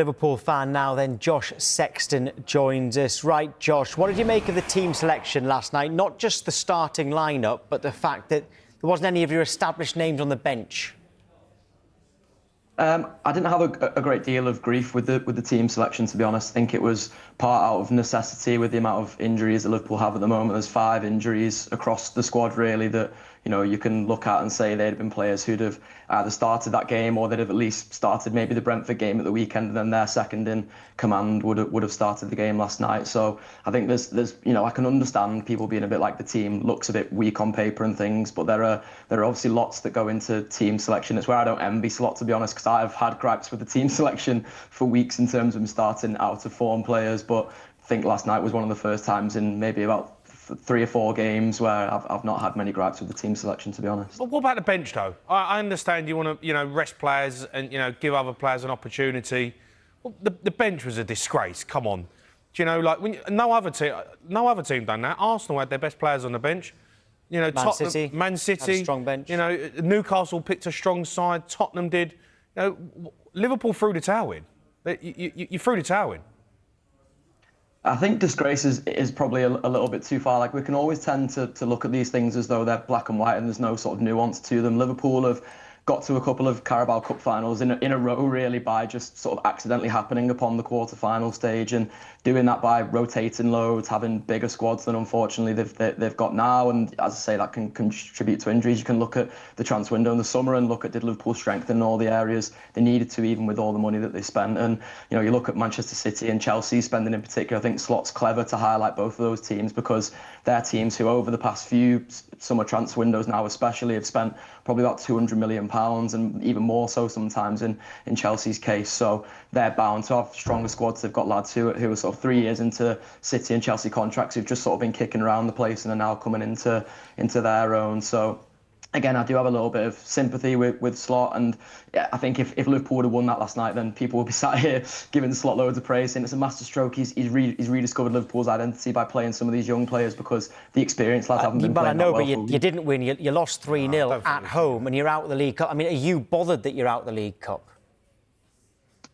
Liverpool fan now then, Josh Sexton joins us. Right, Josh, what did you make of the team selection last night? Not just the starting lineup, but the fact that there wasn't any of your established names on the bench. I didn't have a great deal of grief with the team selection, to be honest. I think it was part out of necessity with the amount of injuries that Liverpool have at the moment. There's 5 injuries across the squad, really, that you can look at and say they'd have been players who'd have either started that game or they'd have at least started maybe the Brentford game at the weekend, and then their second in command would have started the game last night. So I think there's I can understand people being a bit like the team looks a bit weak on paper and things, but there are obviously lots that go into team selection. It's where I don't envy Slot, to be honest, because I've had gripes with the team selection for weeks in terms of starting out of form players, but I think last night was one of the first times in maybe about 3 or 4 games where I've not had many gripes with the team selection, to be honest. But what about the bench, though? I understand you want to, rest players and, give other players an opportunity. Well, the bench was a disgrace. Come on. No other team done that. Arsenal had their best players on the bench. Man City had a strong bench. Newcastle picked a strong side. Tottenham did. Liverpool threw the towel in. You threw the towel in. I think disgrace is probably a little bit too far. Like, we can always tend to look at these things as though they're black and white and there's no sort of nuance to them. Liverpool have got to a couple of Carabao Cup finals in a row, really, by just sort of accidentally happening upon the quarter-final stage, and doing that by rotating loads, having bigger squads than unfortunately they've got now. And as I say, that can contribute to injuries. You can look at the transfer window in the summer and look at, did Liverpool strengthen in all the areas they needed to, even with all the money that they spent. And you look at Manchester City and Chelsea spending in particular. I think Slot's clever to highlight both of those teams, because they're teams who over the past few summer transfer windows now especially have spent probably about £200 million, and even more so sometimes in Chelsea's case. So they're bound to have stronger squads. They've got lads who are sort of 3 years into City and Chelsea contracts who've just sort of been kicking around the place and are now coming into their own. So again, I do have a little bit of sympathy with Slot, and yeah, I think if Liverpool would have won that last night, then people would be sat here giving Slot loads of praise, and it's a masterstroke. He's rediscovered Liverpool's identity by playing some of these young players, because the experienced lads haven't been playing that well. But you didn't win. You lost 3-0 at home, and you're out of the League Cup. I mean, are you bothered that you're out of the League Cup?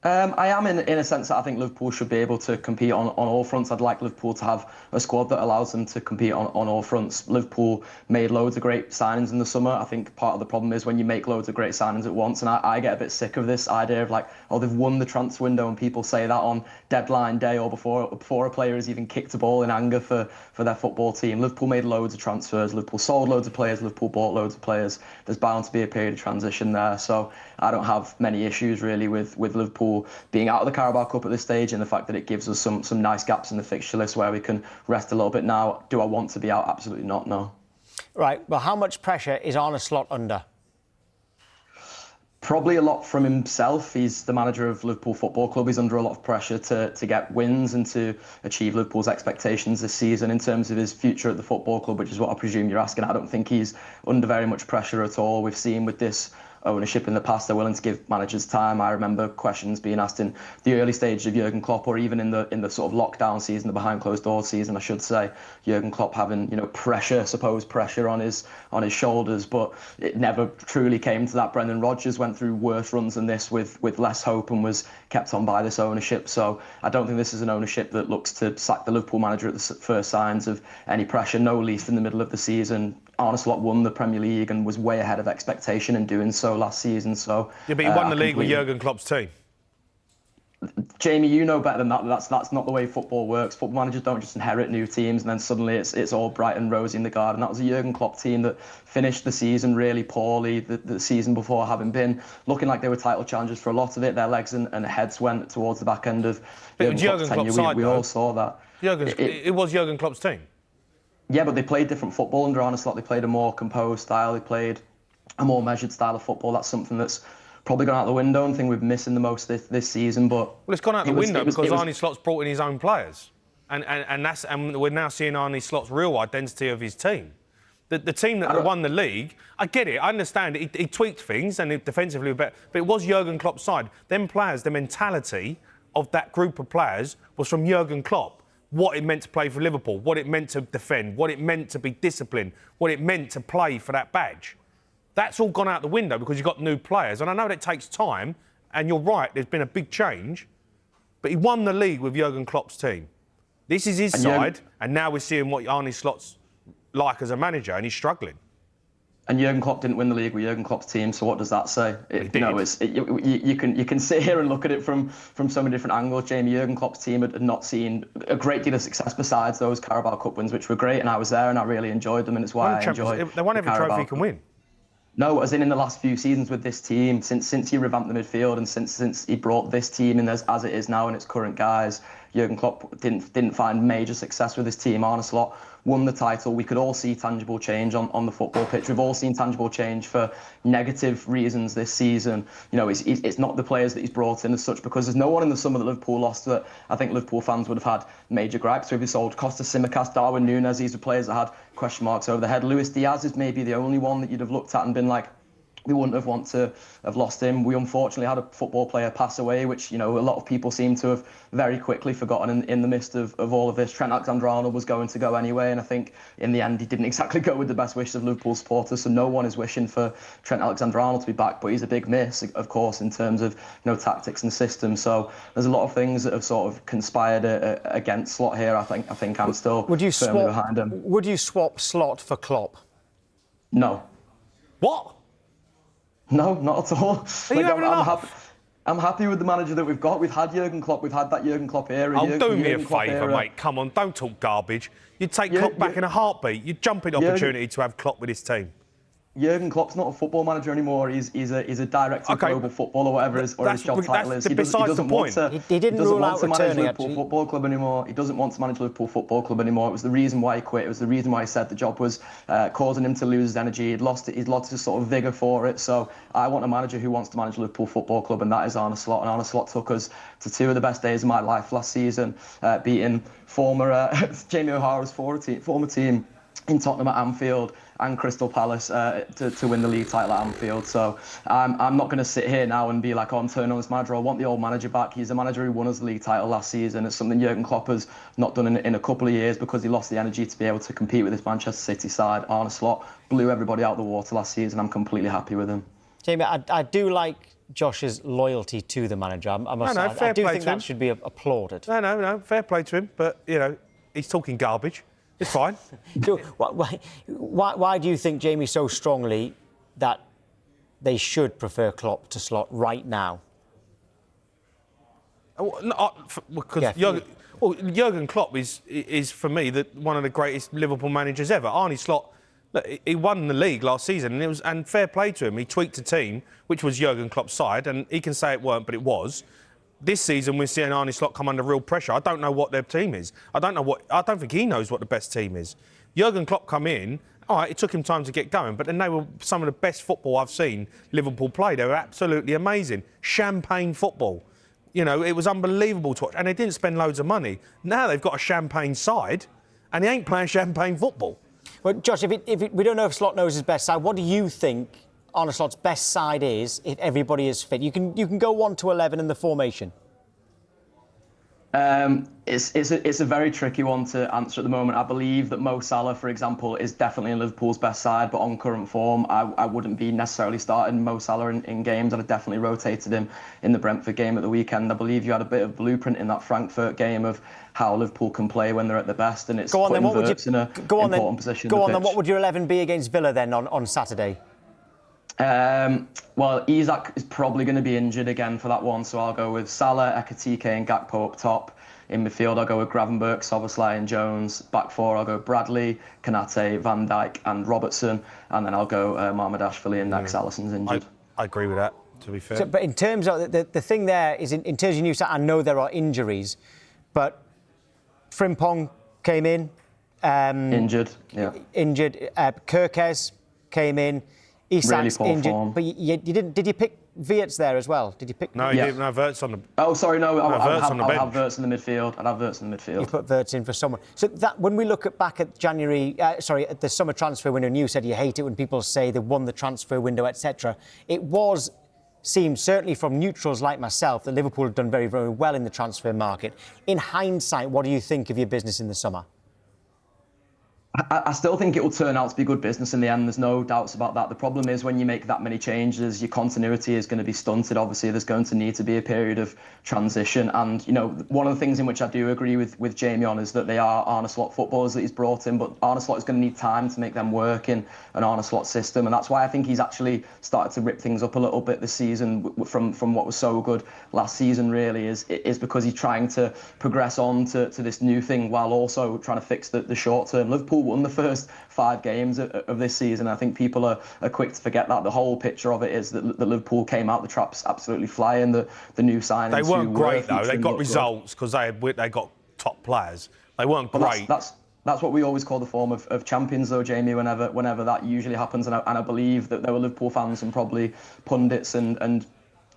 I am in a sense that I think Liverpool should be able to compete on all fronts. I'd like Liverpool to have a squad that allows them to compete on all fronts. Liverpool made loads of great signings in the summer. I think part of the problem is when you make loads of great signings at once, and I get a bit sick of this idea of like, oh, they've won the transfer window, and people say that on deadline day or before a player has even kicked a ball in anger for their football team. Liverpool made loads of transfers. Liverpool sold loads of players. Liverpool bought loads of players. There's bound to be a period of transition there. So I don't have many issues really with Liverpool being out of the Carabao Cup at this stage, and the fact that it gives us some nice gaps in the fixture list where we can rest a little bit now. Do I want to be out? Absolutely not, no. Right, well, how much pressure is Arne Slot under? Probably a lot from himself. He's the manager of Liverpool Football Club. He's under a lot of pressure to get wins and to achieve Liverpool's expectations this season in terms of his future at the football club, which is what I presume you're asking. I don't think he's under very much pressure at all. We've seen with this ownership in the past, they're willing to give managers time. I remember questions being asked in the early stages of Jurgen Klopp, or even in the sort of lockdown season, the behind closed doors season, I should say, Jurgen Klopp having supposed pressure on his shoulders, but it never truly came to that. Brendan Rodgers went through worse runs than this with less hope and was kept on by this ownership. So I don't think this is an ownership that looks to sack the Liverpool manager at the first signs of any pressure, no least in the middle of the season. Arne Slot won the Premier League and was way ahead of expectation in doing so last season. So yeah, but he won the league with Jurgen Klopp's team. Jamie, you know better than that. That's not the way football works. Football managers don't just inherit new teams and then suddenly it's all bright and rosy in the garden. That was a Jurgen Klopp team that finished the season really poorly. The season before, having been looking like they were title challengers for a lot of it, their legs and heads went towards the back end of Jurgen Klopp's tenure. We all saw that. It was Jurgen Klopp's team. Yeah, but they played different football under Arne Slot. They played a more composed style. They played a more measured style of football. That's something that's probably gone out the window and thing we're missing the most this season. But well, it's gone out the window because Arne Slot's brought in his own players, and we're now seeing Arne Slot's real identity of his team. The team that won the league, I get it, I understand it. He tweaked things and defensively, but it was Jurgen Klopp's side. Them players, the mentality of that group of players was from Jurgen Klopp. What it meant to play for Liverpool, what it meant to defend, what it meant to be disciplined, what it meant to play for that badge. That's all gone out the window because you've got new players. And I know that it takes time, and you're right, there's been a big change, but he won the league with Jurgen Klopp's team. This is his side, and now we're seeing what Arne Slot's like as a manager, and he's struggling. And Jurgen Klopp didn't win the league with Jurgen Klopp's team, so what does that say? You can sit here and look at it from so many different angles. Jamie, Jurgen Klopp's team had not seen a great deal of success besides those Carabao Cup wins, which were great, and I was there and I really enjoyed them, and it's why I enjoy. They won every trophy you can win. No, as in the last few seasons with this team, since he revamped the midfield and since he brought this team in as it is now and its current guys, Jurgen Klopp didn't find major success with his team. Arne Slot won the title. We could all see tangible change on the football pitch. We've all seen tangible change for negative reasons this season. You know, it's not the players that he's brought in as such, because there's no one in the summer that Liverpool lost that I think Liverpool fans would have had major gripes with. He sold Costa Simicast, Darwin Núñez. These are players that had question marks over the head. Luis Diaz is maybe the only one that you'd have looked at and been like, we wouldn't have wanted to have lost him. We unfortunately had a football player pass away, which, you know, a lot of people seem to have very quickly forgotten in the midst of all of this. Trent Alexander-Arnold was going to go anyway, and I think in the end he didn't exactly go with the best wishes of Liverpool supporters, so no one is wishing for Trent Alexander-Arnold to be back, but he's a big miss, of course, in terms of, you know, tactics and systems. So there's a lot of things that have sort of conspired against Slot here. I think I'm still firmly behind him. Would you swap Slot for Klopp? No. What? No, not at all. I'm happy with the manager that we've got. We've had Jurgen Klopp. We've had that Jurgen Klopp era. Oh, do me a favour, mate. Come on, don't talk garbage. You'd take Klopp back in a heartbeat. You'd jump at the opportunity to have Klopp with his team. Jurgen Klopp's not a football manager anymore. He's a director of global football or whatever his job title is. He doesn't want to manage Liverpool Football Club anymore. He doesn't want to manage Liverpool Football Club anymore. It was the reason why he quit. It was the reason why he said the job was causing him to lose his energy. He'd lost his sort of vigour for it. So I want a manager who wants to manage Liverpool Football Club, and that is Arne Slot. And Arne Slot took us to two of the best days of my life last season, beating former Jamie O'Hara's former team in Tottenham at Anfield and Crystal Palace to win the league title at Anfield. So I'm not going to sit here now and be like, oh, I'm turning on this manager. I want the old manager back. He's a manager who won us the league title last season. It's something Jurgen Klopp has not done in a couple of years because he lost the energy to be able to compete with this Manchester City side. Arne Slot blew everybody out of the water last season. I'm completely happy with him. Jamie, I do like Josh's loyalty to the manager. I do think that should be applauded. No, fair play to him. But, you know, he's talking garbage. It's fine. So, why do you think, Jamie, so strongly that they should prefer Klopp to Slot right now? Because Jurgen Klopp is for me one of the greatest Liverpool managers ever. Arne Slot, look, he won the league last season, and fair play to him. He tweaked a team, which was Jurgen Klopp's side, and he can say it weren't, but it was. This season, we're seeing Arne Slot come under real pressure. I don't know what their team is. I don't think he knows what the best team is. Jurgen Klopp come in. All right, it took him time to get going, but then they were some of the best football I've seen Liverpool play. They were absolutely amazing. Champagne football. You know, it was unbelievable to watch. And they didn't spend loads of money. Now they've got a champagne side, and he ain't playing champagne football. Well, Josh, we don't know if Slot knows his best side. What do you think Arne Slot's best side is if everybody is fit? You can go 1 to 11 in the formation. It's a very tricky one to answer at the moment. I believe that Mo Salah, for example, is definitely in Liverpool's best side, but on current form, I wouldn't be necessarily starting Mo Salah in games. I'd have definitely rotated him in the Brentford game at the weekend. I believe you had a bit of blueprint in that Frankfurt game of how Liverpool can play when they're at their best, and it's putting Wirtz in an important position. Go on then, what would your 11 be against Villa then on Saturday? Well, Isak is probably going to be injured again for that one, so I'll go with Salah, Ekitike and Gakpo up top. In midfield, I'll go with Gravenberch, Szoboszlai and Jones. Back four, I'll go Bradley, Konate, Van Dijk and Robertson. And then I'll go Mamardashvili and next Alisson's injured. I agree with that, to be fair. So, but in terms of the thing there is, in terms of Newcastle, I know there are injuries, but Frimpong came in. Injured, yeah. Injured. Kirkes came in. Isak's really injured. form. But you didn't. Did you pick Wirtz there as well? Did you pick? No, you didn't have Wirtz on the. Oh, sorry, no. I'll have Wirtz in the midfield. I'd have Wirtz in the midfield. You put Wirtz in for someone. So that when we look back at at the summer transfer window, and you said you hate it when people say they won the transfer window, etc. It seemed certainly from neutrals like myself that Liverpool had done very, very well in the transfer market. In hindsight, what do you think of your business in the summer? I still think it will turn out to be good business in the end. There's no doubts about that. The problem is when you make that many changes, your continuity is going to be stunted. Obviously, there's going to need to be a period of transition. And, you know, one of the things in which I do agree with Jamie on is that they are Arne Slot footballers that he's brought in, but Arne Slot is going to need time to make them work in an Arne Slot system. And that's why I think he's actually started to rip things up a little bit this season from what was so good last season, really, is because he's trying to progress on to this new thing while also trying to fix the short term. Liverpool won the first 5 games of this season. I think people are quick to forget that. The whole picture of it is that Liverpool came out the traps absolutely flying. The new signings. They weren't great though. They got results because they got top players. They weren't great. That's what we always call the form of champions, though, Jamie. Whenever that usually happens, and I believe that there were Liverpool fans and probably pundits and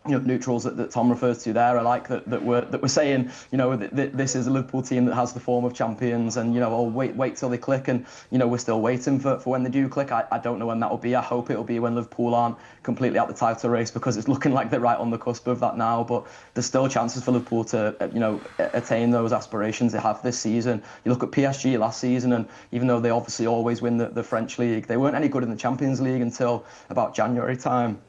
you know, neutrals that Tom refers to there, I like that we're saying, you know, this is a Liverpool team that has the form of champions, and, you know, wait till they click, and, you know, we're still waiting for when they do click. I don't know when that will be. I hope it'll be when Liverpool aren't completely out the title race, because it's looking like they're right on the cusp of that now. But there's still chances for Liverpool to, you know, attain those aspirations they have this season. You look at PSG last season, and even though they obviously always win the French league, they weren't any good in the Champions League until about January time.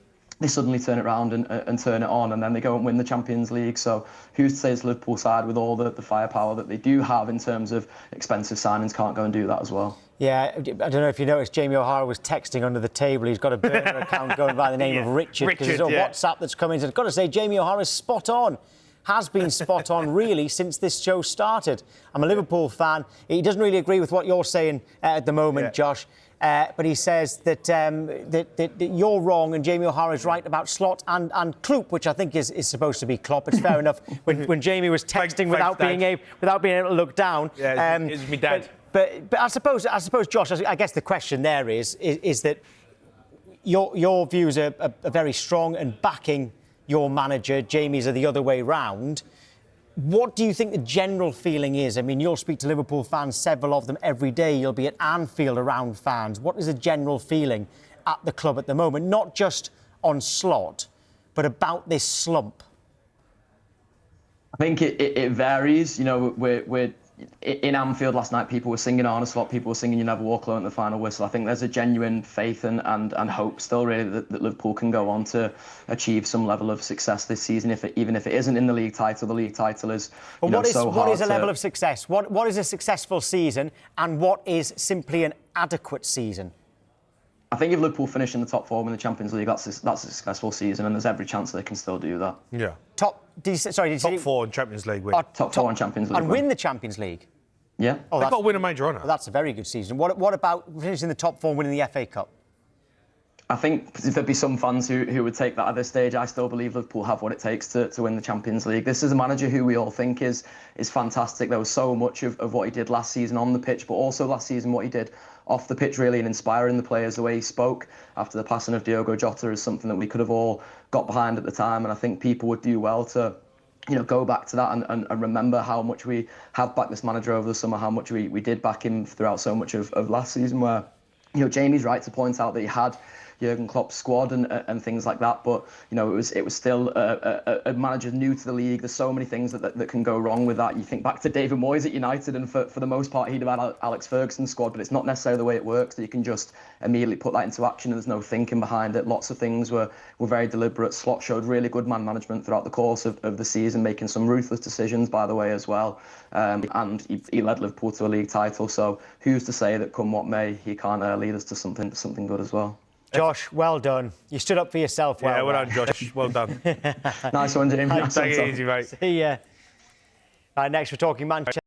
They suddenly turn it around and turn it on, and then they go and win the Champions League. So who's to say it's Liverpool side with all the firepower that they do have in terms of expensive signings can't go and do that as well? Yeah, I don't know if you noticed, Jamie O'Hara was texting under the table. He's got a burner account going by the name of Richard, because there's a WhatsApp that's come in. I've got to say, Jamie O'Hara's spot on. Has been spot on, really, since this show started. I'm a Liverpool fan. He doesn't really agree with what you're saying at the moment, Josh. But he says that, that you're wrong and Jamie O'Hara is right about Slot and Klopp, which I think is supposed to be Klopp. It's fair enough. When Jamie was texting without being able to look down. Yeah, it's me dad. But I suppose, Josh, I guess the question there is that your views are very strong and backing your manager. Jamie's are the other way round. What do you think the general feeling is? I mean, you'll speak to Liverpool fans, several of them every day. You'll be at Anfield around fans. What is the general feeling at the club at the moment? Not just on Slot, but about this slump. I think it varies. You know, we're in Anfield last night, people were singing Arne Slot, people were singing You Never Walk Alone at the final whistle. I think there's a genuine faith and hope still, really, that Liverpool can go on to achieve some level of success this season, even if it isn't in the league title. The league title is, you know, so hard. What is a level of success? What is a successful season, and what is simply an adequate season? I think if Liverpool finish in the top 4 in the Champions League, that's a successful season, and there's every chance they can still do that. Yeah. Top 4 in Champions League win. Top 4 in Champions League and win the Champions League. Yeah. Oh, they've got to win a major honour. Well, that's a very good season. What about finishing the top 4 and winning the FA Cup? I think there'd be some fans who would take that at this stage. I still believe Liverpool have what it takes to win the Champions League. This is a manager who we all think is fantastic. There was so much of what he did last season on the pitch, but also last season what he did off the pitch, really, and inspiring the players. The way he spoke after the passing of Diogo Jota is something that we could have all got behind at the time, and I think people would do well to, you know, go back to that and remember how much we have backed this manager over the summer, how much we did back him throughout so much of last season, where, you know, Jamie's right to point out that he had Jurgen Klopp's squad and things like that, but, you know, it was still a manager new to the league. There's so many things that can go wrong with that. You think back to David Moyes at United, and for the most part he'd have had Alex Ferguson's squad, but it's not necessarily the way it works, that you can just immediately put that into action and there's no thinking behind it. Lots of things were very deliberate. Slot showed really good man management throughout the course of the season, making some ruthless decisions, by the way, as well, and he led Liverpool to a league title. So who's to say that come what may, he can't lead us to something good as well. Josh, well done. You stood up for yourself well. Yeah, well done, Josh. Well done. Nice one, Jamie. Take it easy, mate. See ya. Right, next we're talking Manchester.